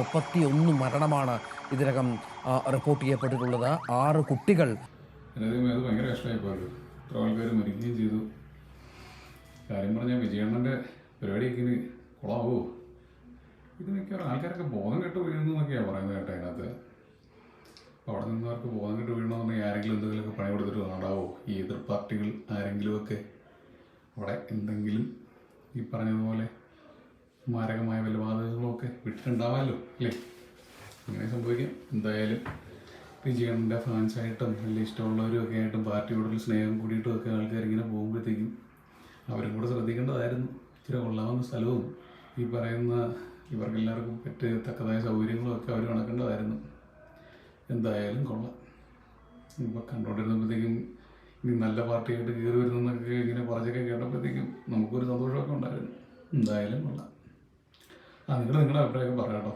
31 മരണമാണ് ഇതിനകം റിപ്പോർട്ട് ചെയ്യപ്പെട്ടിട്ടുള്ളത്. 6 കുട്ടികൾ. അത് ഭയങ്കര കഷ്ടമായിപ്പോയത്. ഇത്ര ആൾക്കാർ മരിക്കുകയും ചെയ്തു. കാര്യം പറഞ്ഞാൽ വിജയണ്ണൻ്റെ പരിപാടിയൊക്കെ ഇനി കുളമാവോ? ഇത് മിക്കവാറും ആൾക്കാരൊക്കെ ബോധം കെട്ട് വീഴുന്നു എന്നൊക്കെയാണ് പറയുന്നത് കേട്ടോ. അതിനകത്ത് അപ്പോൾ അവിടെ നിന്നവർക്ക് ബോധം കെട്ട് വീഴണമെന്നുണ്ടെങ്കിൽ ആരെങ്കിലും എന്തെങ്കിലുമൊക്കെ പണി കൊടുത്തിട്ട് ഉണ്ടാവോ? ഈ എതിർ പാർട്ടികൾ ആരെങ്കിലുമൊക്കെ അവിടെ എന്തെങ്കിലും ഈ പറഞ്ഞതുപോലെ മാരകമായ വല്ല വാതകങ്ങളൊക്കെ വിട്ടിട്ടുണ്ടാവാമല്ലോ അല്ലേ? അങ്ങനെ സംഭവിക്കാം. എന്തായാലും വിജയണ്ണൻ്റെ ഫാൻസായിട്ടും വലിയ ഇഷ്ടമുള്ളവരും ഒക്കെ ആയിട്ടും പാർട്ടിയോടുള്ള സ്നേഹം കൂടിയിട്ടും ഒക്കെ ആൾക്കാർ ഇങ്ങനെ പോകുമ്പോഴത്തേക്കും അവരും കൂടെ ശ്രദ്ധിക്കേണ്ടതായിരുന്നു. ഇച്ചിരി കൊള്ളാവുന്ന സ്ഥലവും ഈ പറയുന്ന ഇവർക്കെല്ലാവർക്കും തക്കതായ സൗകര്യങ്ങളും ഒക്കെ അവർ കണക്കേണ്ടതായിരുന്നു. എന്തായാലും കൊള്ളാം. ഇപ്പോൾ കണ്ടുകൊണ്ടിരുന്നപ്പോഴത്തേക്കും ഇനി നല്ല പാർട്ടിയായിട്ട് കയറി വരുന്നതൊക്കെ ഇങ്ങനെ കുറച്ചൊക്കെ കേട്ടപ്പോഴത്തേക്കും നമുക്കൊരു സന്തോഷമൊക്കെ ഉണ്ടായിരുന്നു. എന്തായാലും കൊള്ളാം. നിങ്ങളുടെ അഭിപ്രായമൊക്കെ പറയാം കേട്ടോ.